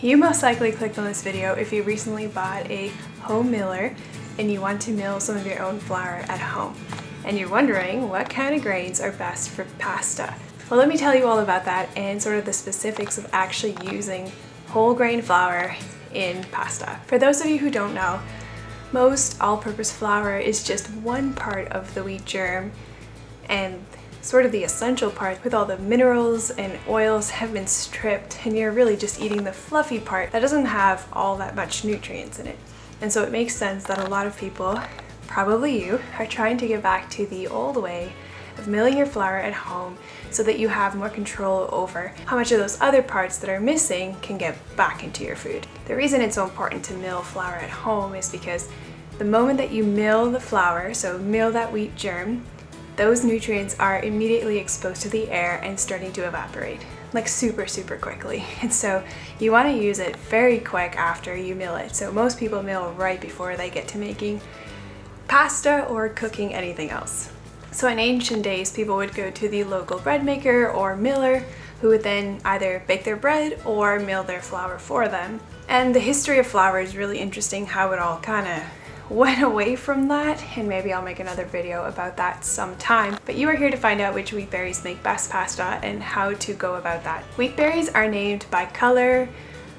You most likely clicked on this video if you recently bought a home miller and you want to mill some of your own flour at home. And you're wondering what kind of grains are best for pasta. Well, let me tell you all about that and sort of the specifics of actually using whole grain flour in pasta. For those of you who don't know, most all-purpose flour is just one part of the wheat germ, and sort of the essential part with all the minerals and oils have been stripped, and you're really just eating the fluffy part that doesn't have all that much nutrients in it. And so it makes sense that a lot of people, probably you, are trying to get back to the old way of milling your flour at home so that you have more control over how much of those other parts that are missing can get back into your food. The reason it's so important to mill flour at home is because the moment that you mill the flour, so mill that wheat germ, those nutrients are immediately exposed to the air and starting to evaporate, like super quickly. And so you want to use it very quick after you mill it. So most people mill right before they get to making pasta or cooking anything else. So in ancient days, people would go to the local bread maker or miller who would then either bake their bread or mill their flour for them. And the history of flour is really interesting, how it all kind of went away from that, and maybe I'll make another video about that sometime. But you are here to find out which wheat berries make best pasta and how to go about that. Wheat berries are named by color,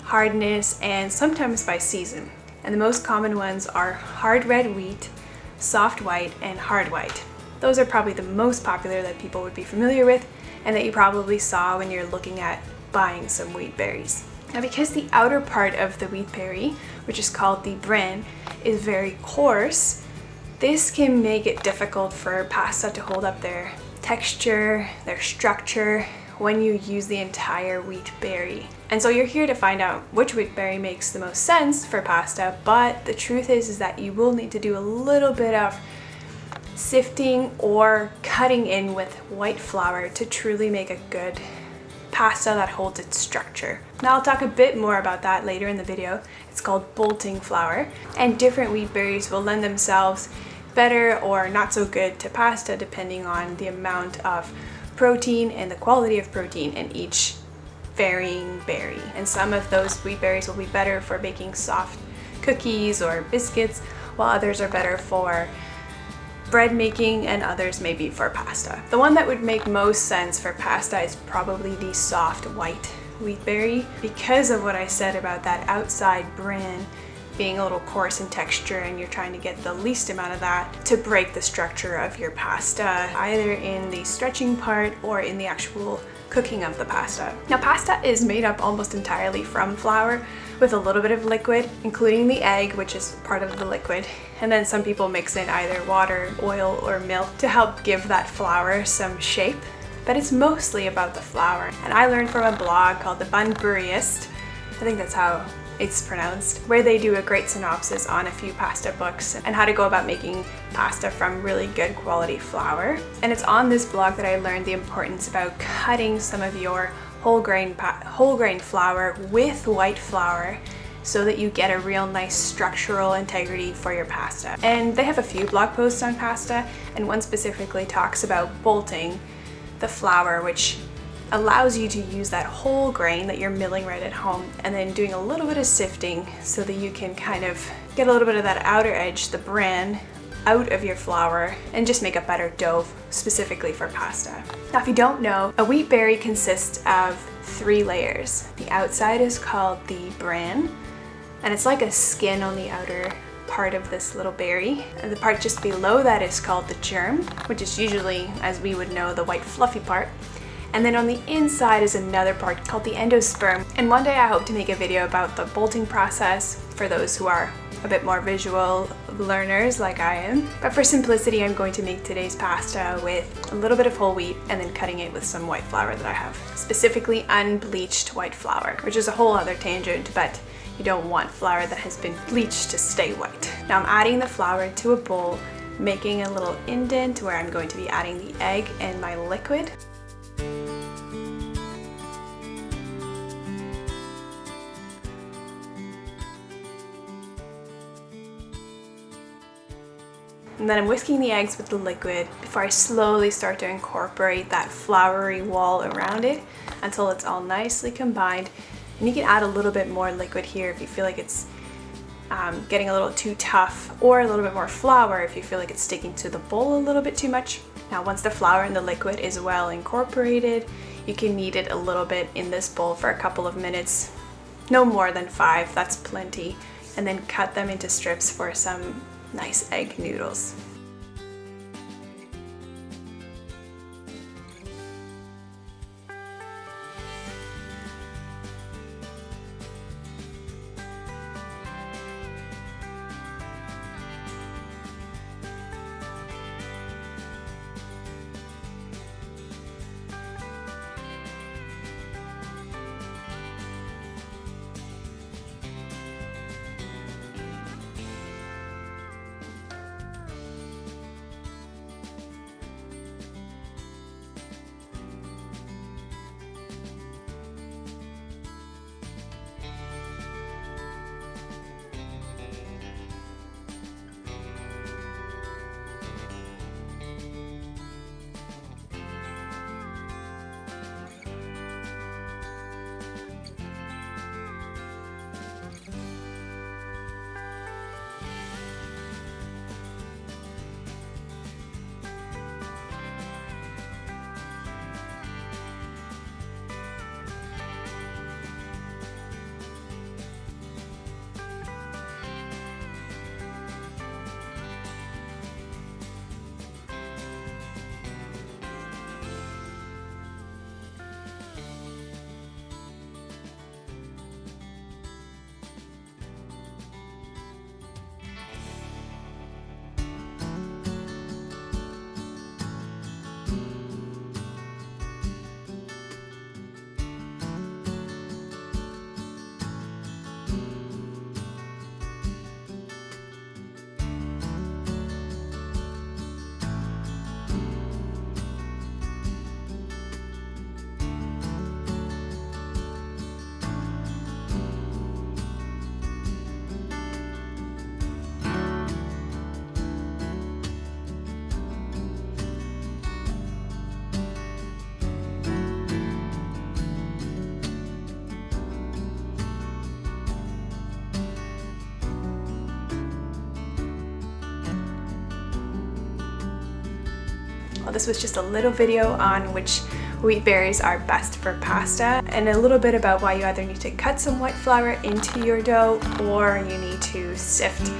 hardness, and sometimes by season. And the most common ones are hard red wheat, soft white, and hard white. Those are probably the most popular that people would be familiar with and that you probably saw when you're looking at buying some wheat berries. Now, because the outer part of the wheat berry, which is called the bran, is very coarse, this can make it difficult for pasta to hold up their texture, their structure, when you use the entire wheat berry. And so you're here to find out which wheat berry makes the most sense for pasta, but the truth is that you will need to do a little bit of sifting or cutting in with white flour to truly make a good pasta that holds its structure. Now I'll talk a bit more about that later in the video. It's called bolting flour, and different wheat berries will lend themselves better or not so good to pasta depending on the amount of protein and the quality of protein in each varying berry. And some of those wheat berries will be better for baking soft cookies or biscuits, while others are better for bread making, and others maybe for pasta. The one that would make most sense for pasta is probably the soft white wheat berry, because of what I said about that outside bran being a little coarse in texture, and you're trying to get the least amount of that to break the structure of your pasta, either in the stretching part or in the actual cooking of the pasta. Now, pasta is made up almost entirely from flour with a little bit of liquid, including the egg, which is part of the liquid. And then some people mix in either water, oil, or milk to help give that flour some shape. But it's mostly about the flour. And I learned from a blog called The Bun Burriest, I think that's how it's pronounced, where they do a great synopsis on a few pasta books and how to go about making pasta from really good quality flour. And it's on this blog that I learned the importance about cutting some of your whole grain flour with white flour so that you get a real nice structural integrity for your pasta. And they have a few blog posts on pasta, and one specifically talks about bolting the flour, which allows you to use that whole grain that you're milling right at home, and then doing a little bit of sifting so that you can kind of get a little bit of that outer edge, the bran, out of your flour and just make a better dough specifically for pasta. Now, if you don't know, a wheat berry consists of 3 layers. The outside is called the bran, and it's like a skin on the outer part of this little berry. And the part just below that is called the germ, which is usually, as we would know, the white fluffy part. And then on the inside is another part called the endosperm. And one day I hope to make a video about the bolting process for those who are a bit more visual learners like I am. But for simplicity, I'm going to make today's pasta with a little bit of whole wheat and then cutting it with some white flour that I have. Specifically unbleached white flour, which is a whole other tangent, but you don't want flour that has been bleached to stay white. Now I'm adding the flour to a bowl, making a little indent where I'm going to be adding the egg and my liquid. And then I'm whisking the eggs with the liquid before I slowly start to incorporate that floury wall around it until it's all nicely combined. And you can add a little bit more liquid here if you feel like it's getting a little too tough, or a little bit more flour if you feel like it's sticking to the bowl a little bit too much. Now once the flour and the liquid is well incorporated, you can knead it a little bit in this bowl for a couple of minutes, no more than 5, that's plenty, and then cut them into strips for some nice egg noodles. Well, this was just a little video on which wheat berries are best for pasta, and a little bit about why you either need to cut some white flour into your dough or you need to sift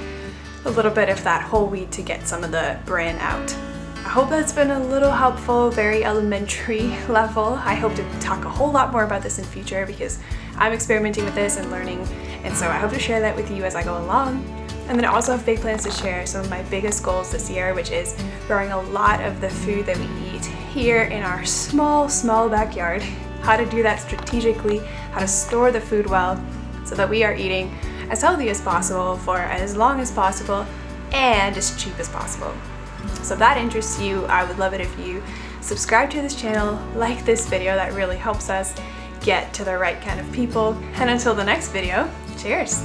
a little bit of that whole wheat to get some of the bran out. I hope that's been a little helpful, very elementary level. I hope to talk a whole lot more about this in future because I'm experimenting with this and learning, and so I hope to share that with you as I go along. And then I also have big plans to share some of my biggest goals this year, which is growing a lot of the food that we eat here in our small backyard. How to do that strategically, how to store the food well so that we are eating as healthy as possible for as long as possible and as cheap as possible. So if that interests you, I would love it if you subscribe to this channel, like this video, that really helps us get to the right kind of people. And until the next video, cheers!